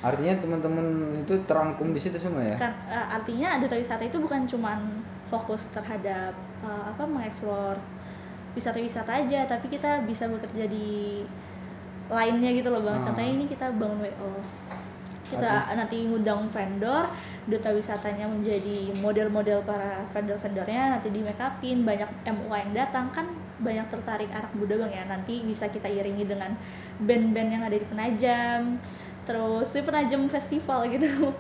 Artinya teman-teman itu terangkum di situ semua ya? Kan artinya duta wisata itu bukan cuman fokus terhadap mengeksplor wisata-wisata aja, tapi kita bisa bekerja di lainnya gitu loh Bang. Contohnya ini kita bangun WO. Kita nanti ngundang vendor, duta wisatanya menjadi model-model para vendor-vendornya, nanti di make upin, banyak MUA yang datang, kan banyak tertarik anak muda Bang ya. Nanti bisa kita iringi dengan band-band yang ada di Penajam, terus di Penajam festival gitu.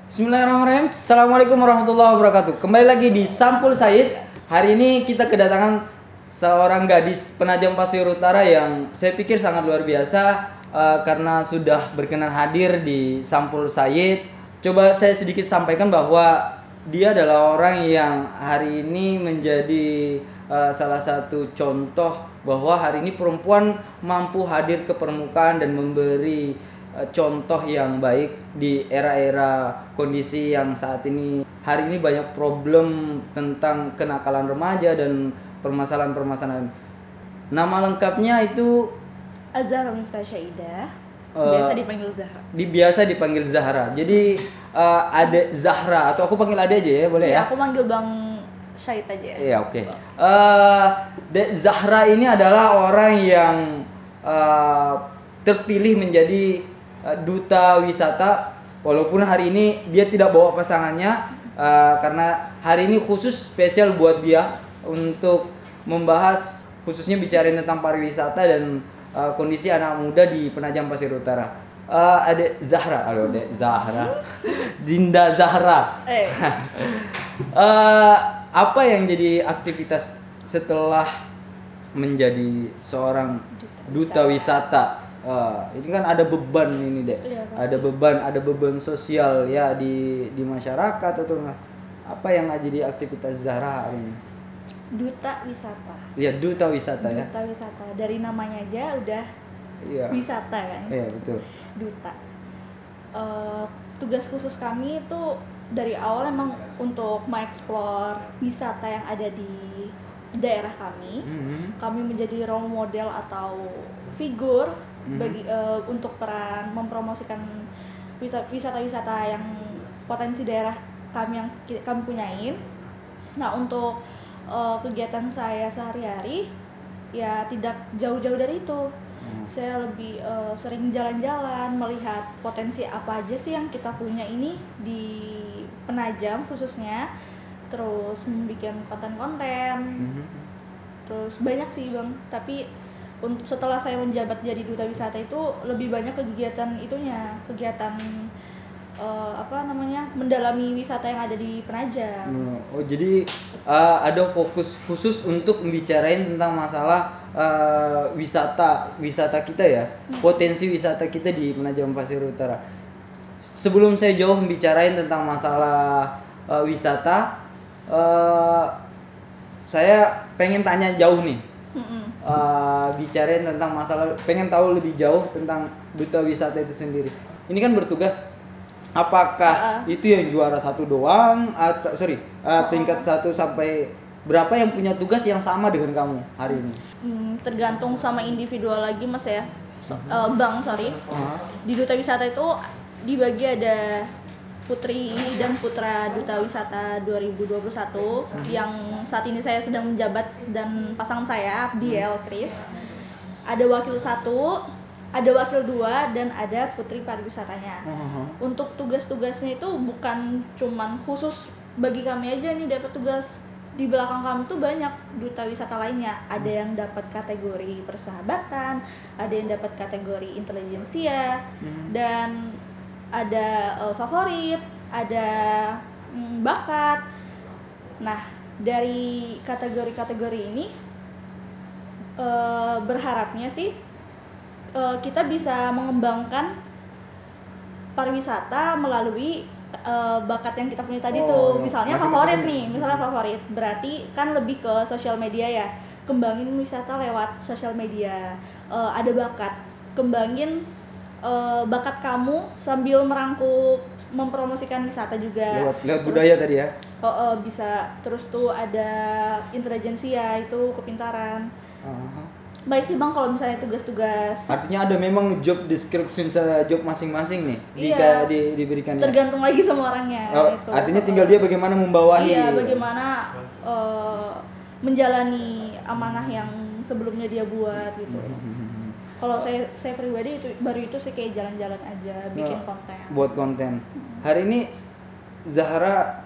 Bismillahirrahmanirrahim. Assalamualaikum warahmatullahi wabarakatuh. Kembali lagi di Sampul Said. Hari ini kita kedatangan seorang gadis Penajam Pasir Utara yang saya pikir sangat luar biasa karena sudah berkenan hadir di Sampul Said. Coba saya sedikit sampaikan bahwa dia adalah orang yang hari ini menjadi salah satu contoh bahwa hari ini perempuan mampu hadir ke permukaan dan memberi contoh yang baik di era-era kondisi yang saat ini. Hari ini banyak problem tentang kenakalan remaja dan permasalahan-permasalahan. Nama lengkapnya itu Azhar Miftah Syaidah, biasa dipanggil Zahra. Biasa dipanggil Zahra. Jadi Ade Zahra atau aku panggil Ade aja ya, boleh ya? Aku manggil Bang Syahid aja ya. Iya, oke. Dek Zahra ini adalah orang yang terpilih menjadi duta wisata, walaupun hari ini dia tidak bawa pasangannya karena hari ini khusus spesial buat dia untuk membahas, khususnya bicarain tentang pariwisata dan kondisi anak muda di Penajam Pasir Utara. Adek Zahra, Adek Zahra, Dinda Zahra. Apa yang jadi aktivitas setelah menjadi seorang duta wisata? Ini kan ada beban ini deh, ada beban sosial ya di masyarakat atau apa yang jadi aktivitas Zahra hari ini? Duta wisata. Iya, duta wisata ya. Duta wisata, dari namanya aja udah wisata kan? Iya, betul. Duta. Tugas khusus kami itu dari awal emang untuk mengeksplor wisata yang ada di daerah kami. Kami menjadi role model atau figur bagi untuk peran mempromosikan wisata-wisata yang potensi daerah kami yang kami punyain. Nah, untuk kegiatan saya sehari-hari ya tidak jauh-jauh dari itu. Saya lebih sering jalan-jalan, melihat potensi apa aja sih yang kita punya ini di Penajam khususnya, terus membuat konten-konten. Terus banyak sih Bang, tapi setelah saya menjabat jadi duta wisata itu lebih banyak kegiatan mendalami wisata yang ada di Penajam. Oh, jadi ada fokus khusus untuk membicarain tentang masalah wisata kita ya, potensi wisata kita di Penajam Pasir Utara. Sebelum saya jauh membicarain tentang masalah wisata, saya pengen tanya jauh nih. Bicarain tentang masalah, pengen tahu lebih jauh tentang duta wisata itu sendiri. Ini kan bertugas, apakah itu yang juara satu doang atau peringkat 1 sampai berapa yang punya tugas yang sama dengan kamu hari ini? Tergantung sama individual lagi Mas ya. Di duta wisata itu dibagi ada Putri dan Putra Duta Wisata 2021 yang saat ini saya sedang menjabat, dan pasangan saya Abdiel Kris. Ada wakil 1, ada wakil 2, dan ada Putri Pariwisatanya. Untuk tugas-tugasnya itu bukan cuman khusus bagi kami aja nih dapat tugas. Di belakang kami tuh banyak duta wisata lainnya. Ada yang dapat kategori persahabatan, ada yang dapat kategori intelijensia, dan ada favorit, ada bakat. Nah, dari kategori-kategori ini berharapnya sih kita bisa mengembangkan pariwisata melalui bakat yang kita punya tadi tuh. Misalnya favorit berarti kan lebih ke sosial media ya, kembangin wisata lewat sosial media. Ada bakat, kembangin bakat kamu sambil merangkul mempromosikan wisata juga lewat budaya tadi ya. bisa. Terus tuh ada intelijensia, itu kepintaran. Baik sih Bang kalau misalnya tugas-tugas. Artinya ada memang job description job masing-masing nih Iya, diberikan. Tergantung lagi sama orangnya. Itu. Artinya tinggal dia bagaimana membawahi. Iya, bagaimana menjalani amanah yang sebelumnya dia buat gitu. Kalau saya pribadi itu sih kayak jalan-jalan aja, bikin konten. Buat konten. Hari ini Zahra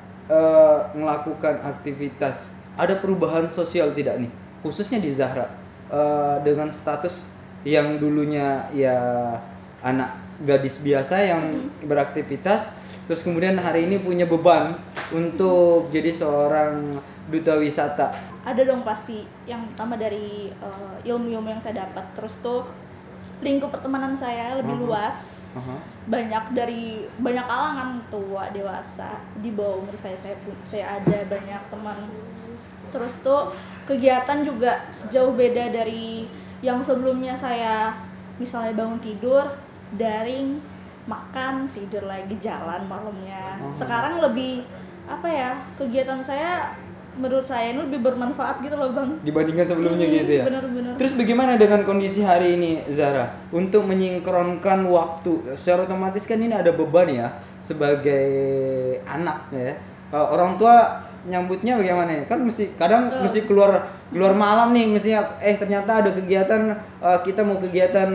melakukan aktivitas, ada perubahan sosial tidak nih? Khususnya di Zahra. Dengan status yang dulunya ya anak gadis biasa yang beraktivitas, terus kemudian hari ini punya beban untuk jadi seorang duta wisata. Ada dong pasti, yang pertama dari ilmu-ilmu yang saya dapat, terus tuh lingkup pertemanan saya lebih luas. Banyak kalangan, tua, dewasa, di bawah umur saya ada banyak teman. Terus tuh kegiatan juga jauh beda dari yang sebelumnya. Saya misalnya bangun tidur, daring, makan, tidur lagi, jalan malamnya. Sekarang lebih kegiatan saya menurut saya ini lebih bermanfaat gitu loh Bang, dibandingkan sebelumnya gitu ya. Bener-bener. Terus bagaimana dengan kondisi hari ini Zahra untuk menyinkronkan waktu? Secara otomatis kan ini ada beban ya sebagai anak ya. Orang tua nyambutnya bagaimana nih? Kan mesti keluar malam nih, mestinya ternyata ada kegiatan, kita mau kegiatan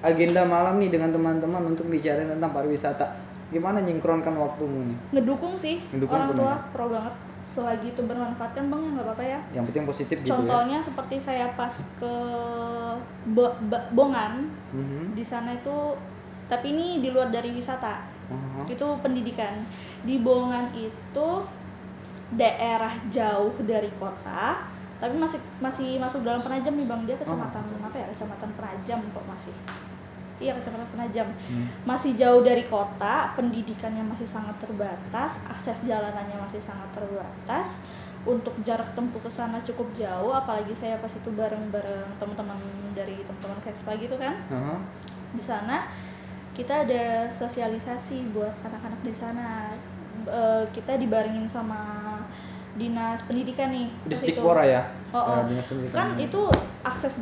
agenda malam nih dengan teman-teman untuk bicara tentang pariwisata. Gimana nyinkronkan waktumu nih? Ngedukung sih. Orang tua pro banget. Selagi itu bermanfaat kan Bang, ya nggak apa-apa ya. Yang penting positif gitu. Contohnya seperti saya pas ke Bongan, di sana itu, tapi ini di luar dari wisata, itu pendidikan. Di Bongan itu daerah jauh dari kota, tapi masih masuk dalam Penajam nih Bang. Dia kecamatan Kecamatan Penajam kok masih. Iya, Kecamatan Penajam. Masih jauh dari kota, pendidikannya masih sangat terbatas, akses jalanannya masih sangat terbatas. Untuk jarak tempuh ke sana cukup jauh, apalagi saya pas itu bareng-bareng teman-teman dari teman-teman Vespa gitu kan. Di sana kita ada sosialisasi buat anak-anak di sana. Kita dibarengin sama dinas pendidikan nih. Disdikpora ya. Dinas pendidikan. Kan itu akses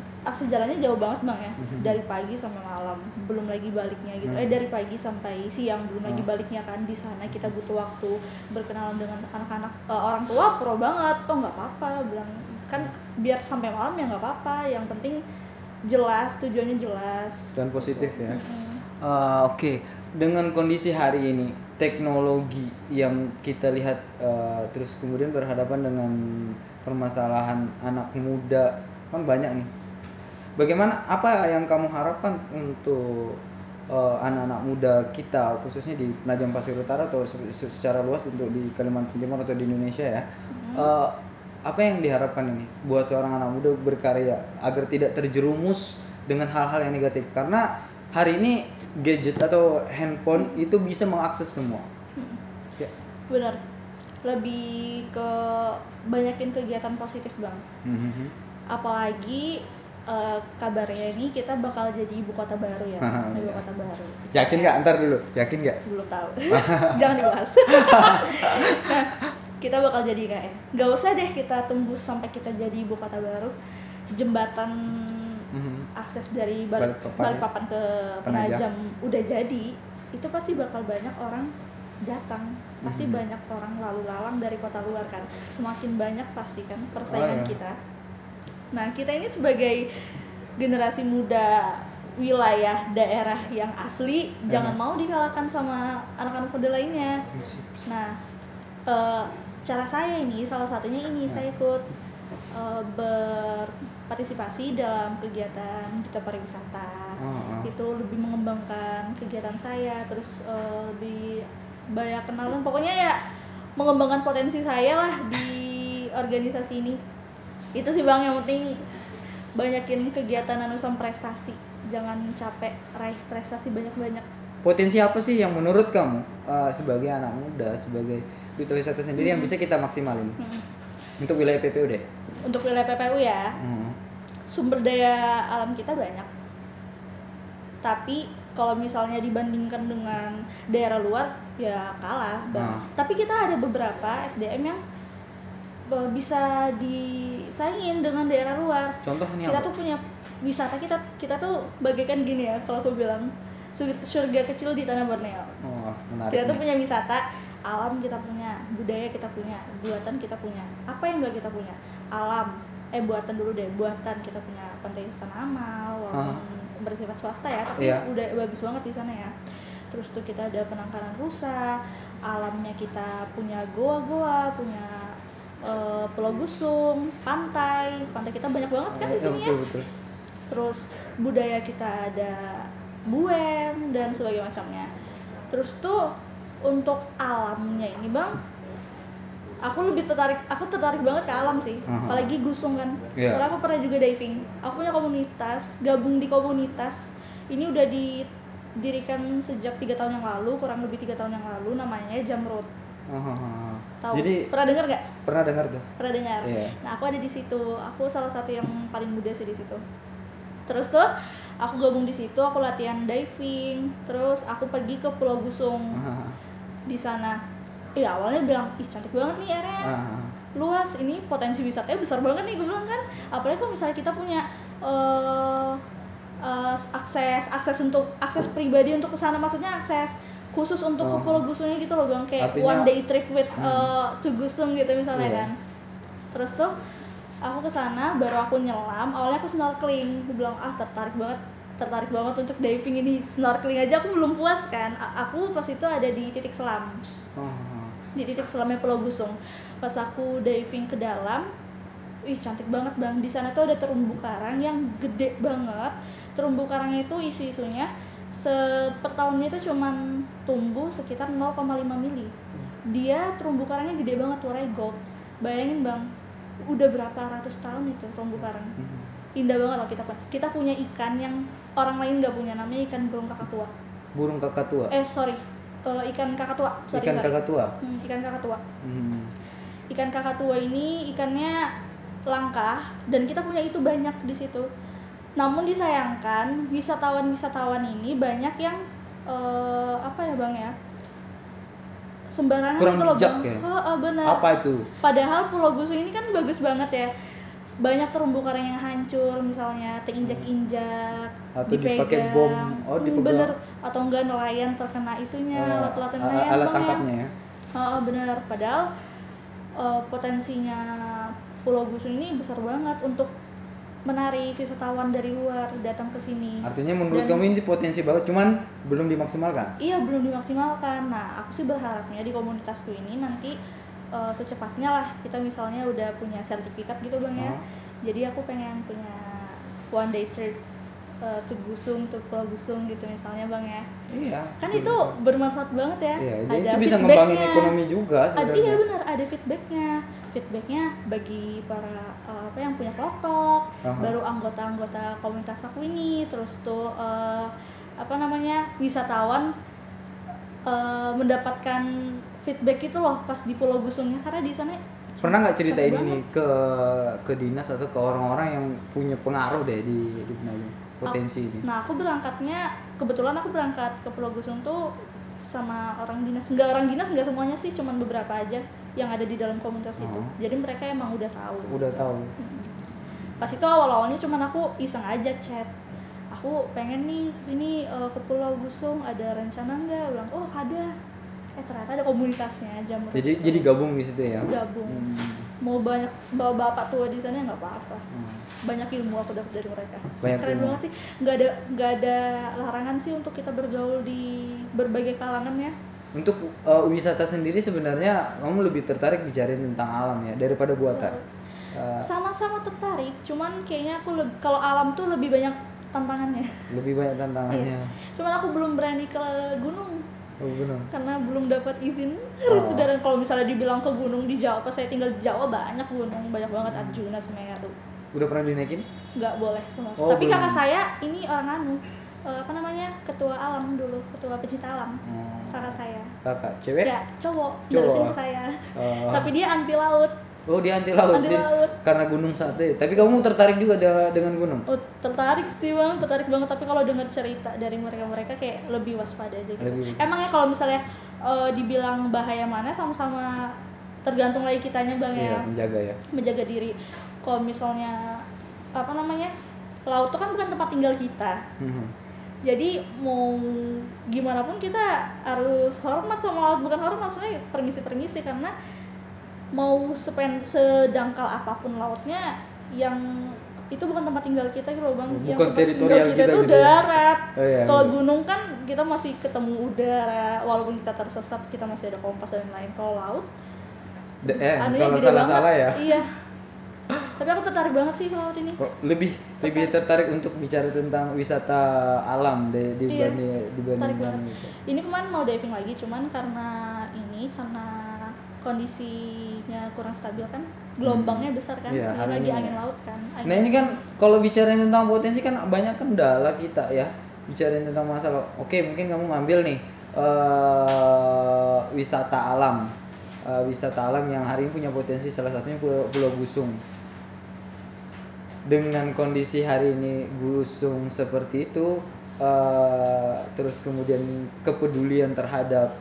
jalannya jauh banget Bang ya. Dari pagi sampai malam, belum lagi baliknya gitu. Dari pagi sampai siang, belum lagi baliknya kan. Di sana kita butuh waktu berkenalan dengan anak-anak. Orang tua pro banget, nggak apa-apa, bilang kan biar sampai malam ya nggak apa-apa. Yang penting jelas, tujuannya jelas dan positif ya. Oke. Dengan kondisi hari ini, teknologi yang kita lihat terus kemudian berhadapan dengan permasalahan anak muda kan banyak nih. Bagaimana, apa yang kamu harapkan untuk anak-anak muda kita, khususnya di Penajam Pasir Utara atau secara luas untuk di Kalimantan Timur atau di Indonesia ya? Apa yang diharapkan ini buat seorang anak muda berkarya agar tidak terjerumus dengan hal-hal yang negatif? Karena hari ini gadget atau handphone itu bisa mengakses semua. Ya. Benar. Lebih ke banyakin kegiatan positif Bang. Apalagi kabarnya ini kita bakal jadi ibu kota baru ya. Ibu kota baru. Yakin nggak? Ntar dulu. Yakin nggak? Belum tahu. Jangan dibahas. Nah, kita bakal jadi IKN. Nggak usah deh kita tunggu sampai kita jadi ibu kota baru. Jembatan akses dari Balikpapan ke Penajam udah jadi, itu pasti bakal banyak orang datang, pasti banyak orang lalu lalang dari kota luar kan. Semakin banyak pasti kan persaingan kita. Nah, kita ini sebagai generasi muda wilayah daerah yang asli, jangan mau dikalahkan sama anak-anak muda lainnya. Nah, cara saya ini salah satunya ini, saya ikut berpartisipasi dalam kegiatan Duta Pariwisata. Itu lebih mengembangkan kegiatan saya, terus lebih banyak kenalan, pokoknya ya mengembangkan potensi saya lah di organisasi ini. Itu sih Bang, yang penting banyakin kegiatan anusan prestasi, jangan capek raih prestasi banyak-banyak. Potensi apa sih yang menurut kamu sebagai anak muda, sebagai duta wisata sendiri yang bisa kita maksimalin untuk wilayah PPU deh? Untuk wilayah PPU ya, sumber daya alam kita banyak, tapi Kalau misalnya dibandingkan dengan daerah luar ya kalah. Tapi kita ada beberapa SDM yang bisa disaingin dengan daerah luar. Contohnya kita apa? tuh punya wisata, kita tuh bagaikan gini ya, kalau aku bilang surga kecil di tanah Borneo. Menarik. Kita tuh punya wisata alam, kita punya budaya, kita punya buatan, kita punya apa yang nggak kita punya? Alam, buatan dulu deh, buatan kita punya Pantai Istana Amal, walaupun bersifat swasta ya, tapi udah bagus banget di sana ya. Terus tuh kita ada penangkaran rusa, alamnya kita punya goa-goa, punya Pulau Gusung, pantai kita banyak banget kan di sini ya. Betul. Terus budaya kita ada Buen dan sebagainya macamnya. Terus tuh untuk alamnya ini Bang, aku tertarik banget ke alam sih, apalagi Gusung kan. Soalnya aku pernah juga diving. Aku punya komunitas, gabung di komunitas. Ini udah didirikan sejak 3 tahun yang lalu, kurang lebih 3 tahun yang lalu, namanya Jamrut. Tahu? Jadi pernah dengar nggak? Pernah dengar tuh. Pernah dengar. Nah, aku ada di situ. Aku salah satu yang paling muda sih di situ. Terus tuh aku gabung di situ, aku latihan diving. Terus aku pergi ke Pulau Gusung. Di sana, awalnya bilang, ih cantik banget nih area, luas, ini potensi wisatanya besar banget nih, gue bilang kan. Apalagi kalau misalnya kita punya akses pribadi untuk ke sana, maksudnya akses khusus untuk ke Pulau Gusungnya gitu loh Bang, kayak artinya, one day trip with to Gusung gitu misalnya kan. Terus tuh aku ke sana, baru aku nyelam, awalnya aku snorkeling, gue bilang tertarik banget untuk diving ini. Snorkeling aja aku belum puas kan. Aku pas itu ada di titik selam. Di titik selamnya Pulau Gusung. Pas aku diving ke dalam, cantik banget Bang. Di sana tuh ada terumbu karang yang gede banget. Terumbu karangnya itu isunya per tahunnya itu cuman tumbuh sekitar 0,5 mili. Dia terumbu karangnya gede banget, warnanya gold. Bayangin Bang, udah berapa ratus tahun itu terumbu karang. Indah banget loh kita punya ikan yang orang lain nggak punya, namanya ikan burung kakatua. Burung kakatua? Ikan kakatua. Ikan kakatua? Ikan kakatua. Ikan kakatua ini ikannya langka dan kita punya itu banyak di situ. Namun disayangkan wisatawan ini banyak yang Bang ya, sembarangan kurang gitu loh bijak Bang. Ya? Benar. Apa itu? Padahal Pulau Gusung ini kan bagus banget ya. Banyak terumbu karang yang hancur, misalnya terinjak-injak, atau dipakai bom, dipegang. Bener, atau enggak nelayan terkena itunya, alat tangkapnya ya. Bener, padahal potensinya Pulau Gusung ini besar banget untuk menarik wisatawan dari luar datang ke sini. Artinya menurut kamu ini potensi banget, cuman belum dimaksimalkan? Iya, belum dimaksimalkan. Nah, aku sih berharapnya di komunitasku ini nanti secepatnya lah kita misalnya udah punya sertifikat gitu Bang ya. Jadi aku pengen punya one day trip to Gusung, to Pulau Gusung gitu misalnya Bang ya. Iya. Kan itu bermanfaat banget ya. Iya, jadi itu bisa ngembangin ekonomi juga sebenarnya. Iya benar, ada feedbacknya bagi para yang punya kelotok, baru anggota komunitas aku ini, terus tuh wisatawan mendapatkan feedback itu loh pas di Pulau Gusungnya, karena di sana. Pernah nggak ceritain ini ke dinas atau ke orang-orang yang punya pengaruh deh di potensi ini? Nah, kebetulan aku berangkat ke Pulau Gusung tuh sama orang dinas. Nggak semuanya sih, cuman beberapa aja yang ada di dalam komunitas itu. Jadi mereka emang udah tahu. Pas itu awal-awalnya cuman aku iseng aja chat. Aku pengen nih kesini ke Pulau Gusung, ada rencana nggak? Bilang, oh ada. Ternyata ada komunitasnya Jamrut. Jadi gabung di situ ya? Gabung. Mau bawa bapak tua di sana nggak apa-apa. Banyak ilmu aku dapat dari mereka. Keren banget sih. Nggak ada larangan sih untuk kita bergaul di berbagai kalangan ya. Untuk wisata sendiri sebenarnya kamu lebih tertarik bicarain tentang alam ya daripada buatan? Sama-sama tertarik, cuman kayaknya aku kalau alam tuh lebih banyak tantangannya. Iya. Cuman aku belum berani ke gunung. Karena belum dapat izin saudara. Kalau misalnya dibilang ke gunung di Jawa, pas saya tinggal di Jawa banyak gunung, banyak banget, Arjuna, Semeru. Udah pernah dinaikin? Nggak boleh sama. Tapi kakak saya ini orang ketua alam dulu, ketua pecinta alam. Kakak saya. Kakak cewek? Ya, cowok. Dari saya. Tapi dia anti laut. Oh, dia anti laut. Anti laut. Karena gunung sate. Tapi kamu tertarik juga dengan gunung? Oh, tertarik sih bang, tertarik banget. Tapi kalau dengar cerita dari mereka kayak lebih waspada aja gitu. Emangnya kalau misalnya dibilang bahaya mana, sama-sama tergantung lagi kitanya bang ya. Menjaga diri. Kalau misalnya laut itu kan bukan tempat tinggal kita. Jadi mau gimana pun kita harus hormat sama laut. Bukan hormat, maksudnya permisi karena mau sedangkal apapun lautnya, yang itu bukan tempat tinggal kita gitu loh bang. Yang tempat tinggal kita itu gitu darat. Kalau gunung kan kita masih ketemu udara, walaupun kita tersesat kita masih ada kompas dan lain-lain. Kalau laut kalau salah ya. Iya. Tapi aku tertarik banget sih laut ini. Lebih tertarik untuk bicara tentang wisata alam dibanding itu. Ini kemarin mau diving lagi, cuman karena kondisinya kurang stabil kan, gelombangnya besar kan, lagi angin laut kan. Nah ini kan kalau bicara tentang potensi kan banyak kendala kita ya, bicara tentang masalah. Oke, mungkin kamu ngambil nih wisata alam yang hari ini punya potensi, salah satunya Pulau Gusung. Dengan kondisi hari ini Gusung seperti itu, terus kemudian kepedulian terhadap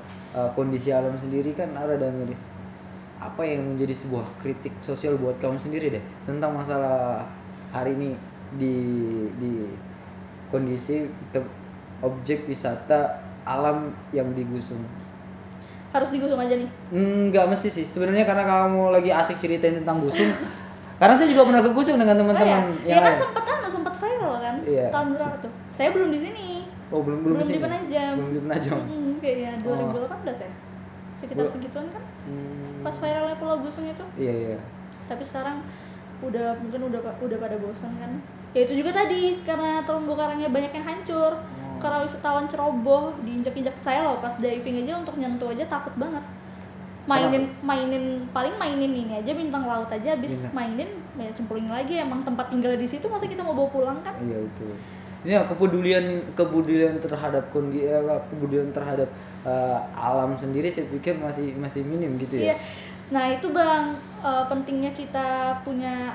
kondisi alam sendiri kan ada miris. Apa yang menjadi sebuah kritik sosial buat kamu sendiri deh tentang masalah hari ini di kondisi objek wisata alam yang digusung? Harus digusung aja nih? Nggak mesti sih sebenarnya, karena kamu lagi asik ceritain tentang gusung. Karena saya juga pernah ke Gusung dengan teman-teman yang lain. Sempat viral kan? Iya. Tahun berapa tuh? Saya belum di sini. Oh, belum di Penajam. Belum di Penajam. Kayaknya 2018 ya. Sekitar segituan kan? Pas viralnya Pulau Gusung itu. Iya. Tapi sekarang mungkin udah pada bosan kan? Ya itu juga tadi karena terumbu karangnya banyak yang hancur. Karena wisatawan ceroboh, diinjak-injak. Saya loh pas diving aja untuk nyentuh aja takut banget. Mainin ini aja, bintang laut aja, habis mainin ya cemplungin lagi. Emang tempat tinggal di situ, masa kita mau bawa pulang kan? Iya betul. Ya kepedulian terhadap kepedulian terhadap alam sendiri saya pikir masih minim gitu ya. Iya. Nah itu bang, pentingnya kita punya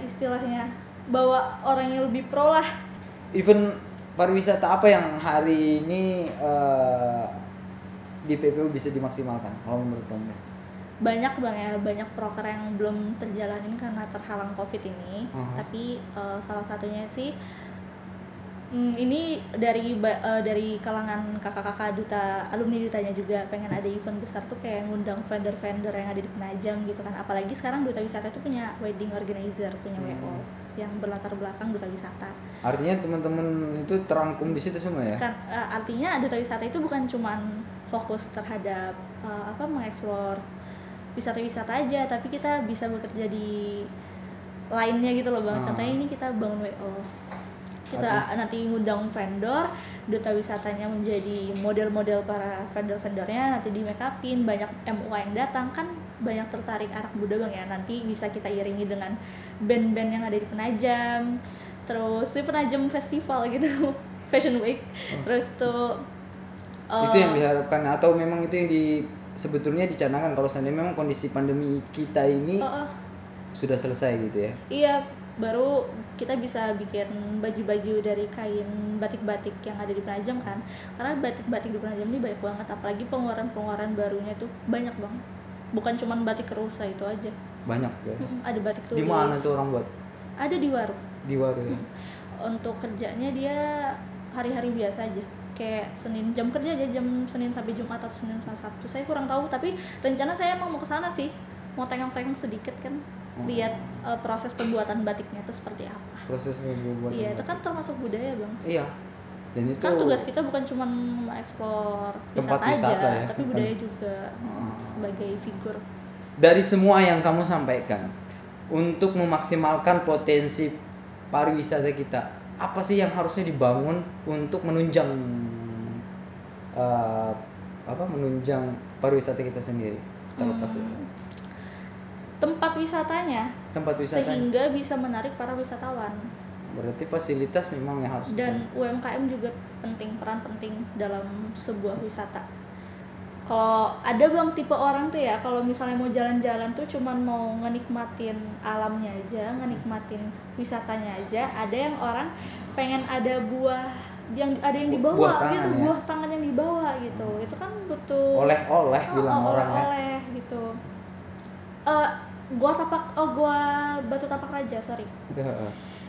istilahnya, bawa orang yang lebih pro lah. Event pariwisata apa yang hari ini di PPU bisa dimaksimalkan kalau menurut kamu? Banyak bang ya, banyak proker yang belum terjalanin karena terhalang COVID ini. Tapi salah satunya sih ini dari kalangan kakak-kakak alumni dutanya juga pengen ada event besar tuh, kayak ngundang vendor-vendor yang ada di Penajam gitu kan. Apalagi sekarang duta wisata itu punya wedding organizer, punya WO yang berlatar belakang duta wisata. Artinya teman-teman itu terangkum di situ semua ya? Kan artinya duta wisata itu bukan cuman fokus terhadap mengeksplor wisata-wisata aja, tapi kita bisa bekerja di lainnya gitu loh bang. Contohnya ini kita bangun WO, kita nanti ngundang vendor, duta wisatanya menjadi model-model para vendor-vendornya, nanti di make upin, banyak MUA yang datang kan, banyak tertarik anak muda bang ya. Nanti bisa kita iringi dengan band-band yang ada di Penajam, terus di Penajam Festival gitu, Fashion Week, terus tuh itu yang diharapkan atau memang itu yang sebetulnya dicanangkan kalau seandainya memang kondisi pandemi kita ini sudah selesai gitu ya? Iya, baru kita bisa bikin baju-baju dari kain batik-batik yang ada di Penajam kan, karena batik-batik di Penajam ini banyak banget, apalagi pengeluaran barunya tuh banyak banget, bukan cuman batik Kerusa itu aja, banyak ya. Ada batik tulis. Di mana tuh orang buat? Ada di Waru ya. Untuk kerjanya dia hari-hari biasa aja, kayak jam kerja aja, jam Senin sampai Jumat atau Senin sampai Sabtu, saya kurang tahu. Tapi rencana saya emang mau ke sana sih, mau tengok-tengok sedikit kan, lihat proses pembuatan batiknya itu seperti apa. Proses pembuatan. Iya, itu kan termasuk budaya bang. Iya. Dan itu kan tugas kita bukan cuma mengeksplor tempat wisata aja, ya, tapi budaya juga sebagai figur. Dari semua yang kamu sampaikan, untuk memaksimalkan potensi pariwisata kita, apa sih yang harusnya dibangun untuk menunjang menunjang pariwisata kita sendiri? Terlepas tempat wisatanya, sehingga bisa menarik para wisatawan. Berarti fasilitas memang yang harus dan UMKM juga penting, peran penting dalam sebuah wisata. Kalau ada bang tipe orang tuh ya, kalau misalnya mau jalan-jalan tuh cuman mau ngenikmatin alamnya aja, ngenikmatin wisatanya aja. Ada yang orang pengen ada buah yang ada yang dibawa Buah tangan gitu, ya? buah tangan yang dibawa gitu. Itu kan butuh Oleh-oleh bilang orang ya. oleh-oleh gitu. Gua Batu Tapak Raja, sorry.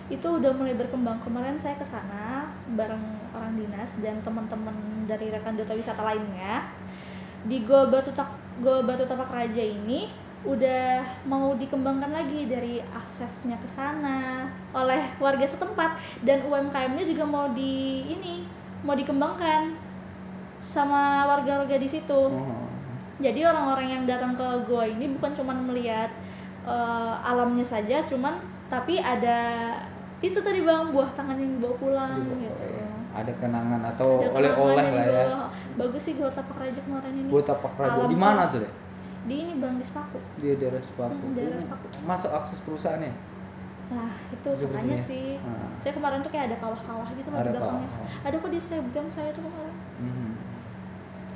Itu udah mulai berkembang. Kemarin saya ke sana bareng orang dinas dan teman-teman dari rekan duta wisata lainnya. Di Gua Batu Tapak Raja ini udah mau dikembangkan lagi dari aksesnya ke sana oleh warga setempat, dan UMKM-nya juga mau dikembangkan sama warga-warga di situ. Jadi orang-orang yang datang ke gua ini bukan cuma melihat alamnya saja, tapi ada itu tadi bang, buah tangan yang dibawa pulang gitu. Ada kenangan atau oleh-oleh lah ya. Bagus sih Gua Tapak Raja kemarin ini. Gua Tapak Raja di mana tuh deh? Di ini bang, di Sepaku. Di daerah Sepaku. Daerah Sepaku. Masuk akses perusahaannya? Nah itu makanya sih. Saya kemarin tuh kayak ada kawah-kawah gitu loh di belakangnya. Ada kok di Instagram saya tuh kemarin.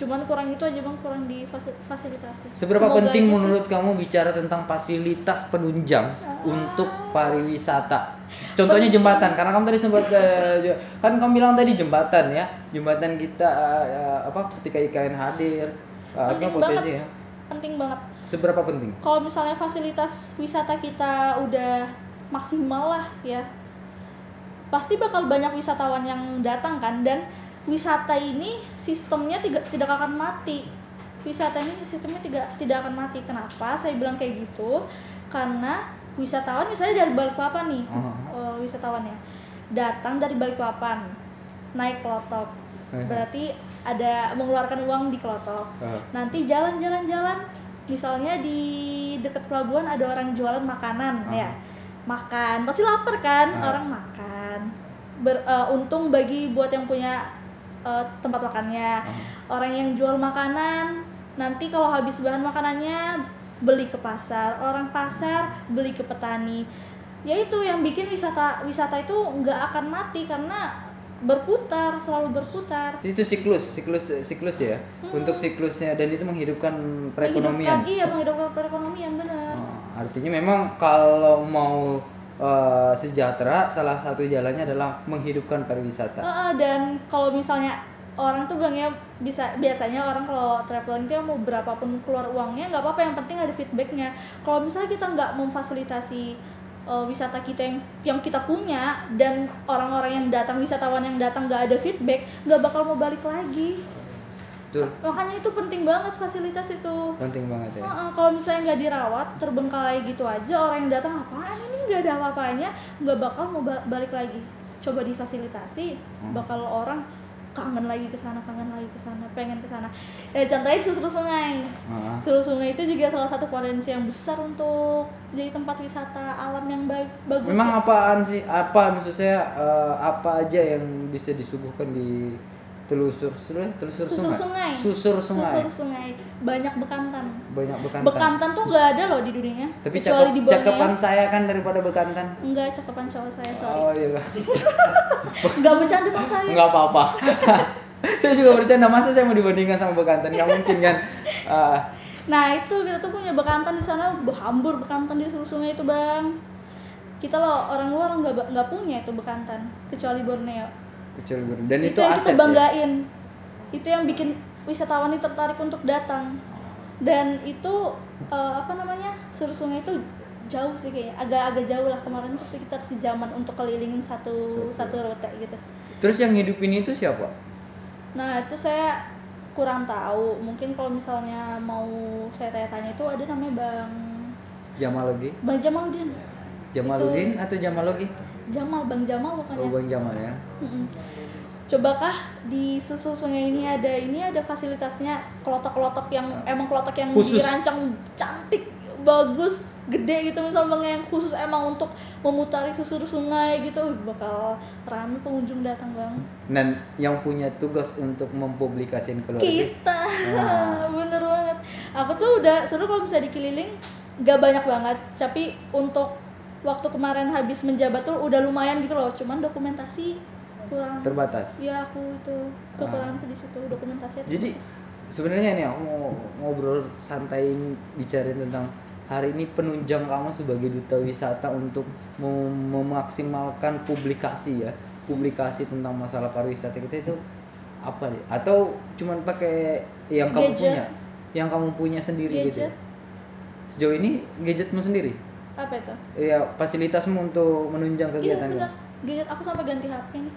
Cuman kurang itu aja bang, kurang difasilitasi. Seberapa penting menurut kamu bicara tentang fasilitas penunjang untuk pariwisata? Contohnya jembatan, karena kamu tadi sempat kan kamu bilang tadi jembatan ya, jembatan kita ketika IKN hadir, penting potensi banget, ya. Penting banget. Seberapa penting? Kalau misalnya fasilitas wisata kita udah maksimal lah ya, pasti bakal banyak wisatawan yang datang kan, dan wisata ini sistemnya tidak akan mati. Wisata ini sistemnya tidak akan mati. Kenapa saya bilang kayak gitu? Karena wisatawan misalnya dari Balikpapan nih, wisatawannya datang dari Balikpapan, naik klotok, berarti ada mengeluarkan uang di klotok. Nanti jalan-jalan, misalnya di dekat pelabuhan ada orang jualan makanan ya, makan, pasti lapar kan, orang makan. Untung bagi buat yang punya tempat makannya. Orang yang jual makanan nanti kalau habis bahan makanannya beli ke pasar, orang pasar beli ke petani. Ya itu yang bikin wisata itu nggak akan mati karena berputar, selalu berputar. Itu siklus ya. Untuk siklusnya, dan itu menghidupkan perekonomian. Menghidupkan perekonomian, benar. Artinya memang kalau mau sejahtera, salah satu jalannya adalah menghidupkan pariwisata. Dan kalau misalnya orang tuh bang ya, biasanya orang kalau traveling tuh mau berapapun keluar uangnya nggak apa-apa, yang penting ada feedbacknya. Kalau misalnya kita nggak memfasilitasi wisata kita yang kita punya, dan orang-orang yang datang, wisatawan yang datang nggak ada feedback, nggak bakal mau balik lagi. Betul. Makanya itu penting banget fasilitas itu. Penting banget ya. Kalau misalnya nggak dirawat, terbengkalai gitu aja, orang yang datang apaan ini, nggak ada apa-apanya, nggak bakal mau balik lagi. Coba difasilitasi, bakal orang kangen lagi ke sana, pengen ke sana. Contohnya susur sungai. Susur sungai itu juga salah satu potensi yang besar untuk jadi tempat wisata alam yang bagus. Memang apaan sih? Maksud saya apa aja yang bisa disuguhkan di Susur sungai. Banyak bekantan. Bekantan tuh nggak ada loh di dunia. Tapi cakapan saya kan daripada bekantan. Enggak, cakapan cowok saya, sorry. Oh iya. Nggak bercanda bang saya. Nggak apa-apa. Saya juga bercanda, masa saya mau dibandingkan sama bekantan? Nggak mungkin kan. Nah itu kita tuh punya bekantan di sana, berhambur bekantan di sungai itu bang. Kita loh orang luar nggak punya itu bekantan, kecuali Borneo. Dan itu yang aset kita banggain ya? Itu yang bikin wisatawan ini tertarik untuk datang. Dan itu Susur sungai itu jauh sih kayaknya, agak jauh lah. Kemarin tuh sekitar sejaman untuk kelilingin satu rute gitu. Terus yang hidupin itu siapa? Nah itu saya kurang tahu, mungkin kalau misalnya mau saya tanya-tanya itu ada namanya Bang Jamaludin atau Jamalogi? Bang Jamal pokoknya. Bang Jamal ya. Cobakah di Susur sungai ini ada fasilitasnya, kelotok-kelotok yang emang kelotok yang khusus, dirancang cantik, bagus, gede gitu misalnya, yang khusus emang untuk memutari susur sungai gitu, bakal ramai pengunjung datang bang. Dan yang punya tugas untuk mempublikasikan keluar kita. Bener banget. Aku tuh udah seru kalau bisa dikeliling, gak banyak banget, tapi untuk waktu kemarin habis menjabat tuh udah lumayan gitu loh, cuman dokumentasi kurang terbatas. Ya aku itu kekurangan di situ, dokumentasinya terbatas. Jadi sebenarnya nih aku mau ngobrol santai bicarain tentang hari ini penunjang kamu sebagai duta wisata untuk memaksimalkan publikasi tentang masalah pariwisata kita itu apa nih? Atau cuman pakai yang kamu punya sendiri gitu? Gadget. Sejauh ini gadgetmu sendiri? Apa itu? Iya, fasilitasmu untuk menunjang kegiatan Iya benar. Gadget aku sampai ganti HP nih.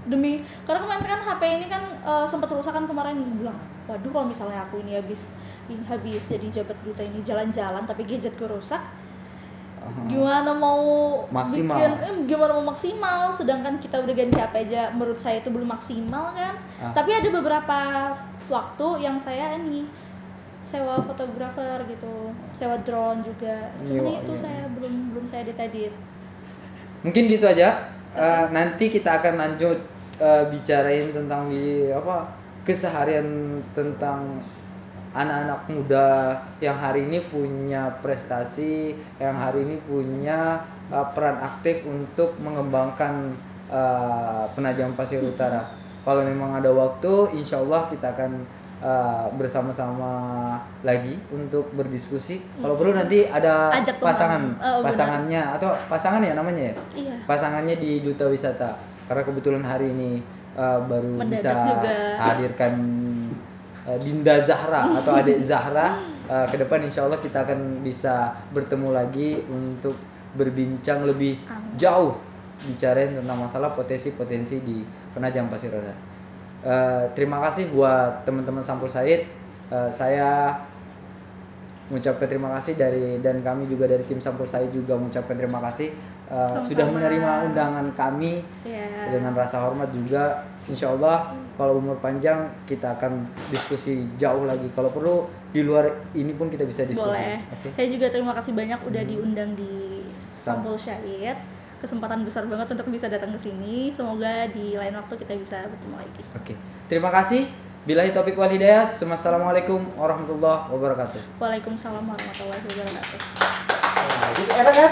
Demi karena kemarin kan HP ini kan sempat rusak kan kemarin, bilang waduh kalau misalnya aku ini habis jadi jabat duta ini jalan-jalan tapi gadgetku rusak, gimana mau maksimal gimana mau maksimal, sedangkan kita udah ganti HP aja menurut saya itu belum maksimal kan. Tapi ada beberapa waktu yang saya ini sewa fotografer gitu, sewa drone juga, cuman itu saya belum saya edit. Mungkin gitu aja. Nanti kita akan lanjut bicarain tentang keseharian tentang anak-anak muda yang hari ini punya prestasi, yang hari ini punya peran aktif untuk mengembangkan Penajam Pasir Utara. Kalau memang ada waktu, insya Allah kita akan bersama-sama lagi untuk berdiskusi. Kalau perlu nanti ada pasangannya atau pasangan ya namanya ya? Iya. Pasangannya di Duta Wisata. Karena kebetulan hari ini baru mendadak bisa juga hadirkan Dinda Zahra atau adik Zahra. Ke depan insya Allah kita akan bisa bertemu lagi untuk berbincang lebih jauh, bicarain tentang masalah potensi-potensi di Penajam Pasir Utara. Terima kasih buat teman-teman Sampul Said. Saya mengucapkan terima kasih dan kami juga dari tim Sampul Said juga mengucapkan terima kasih sudah menerima undangan kami dengan rasa hormat juga. Insya Allah kalau umur panjang kita akan diskusi jauh lagi. Kalau perlu di luar ini pun kita bisa diskusi. Boleh. Okay. Saya juga terima kasih banyak udah diundang di Sampul Said. Kesempatan besar banget untuk bisa datang ke sini. Semoga di lain waktu kita bisa bertemu lagi. Oke. Terima kasih. Billahi taufiq wal hidayah. Assalamualaikum warahmatullahi wabarakatuh. Waalaikumsalam warahmatullahi wabarakatuh. Nah, gitu enak kan?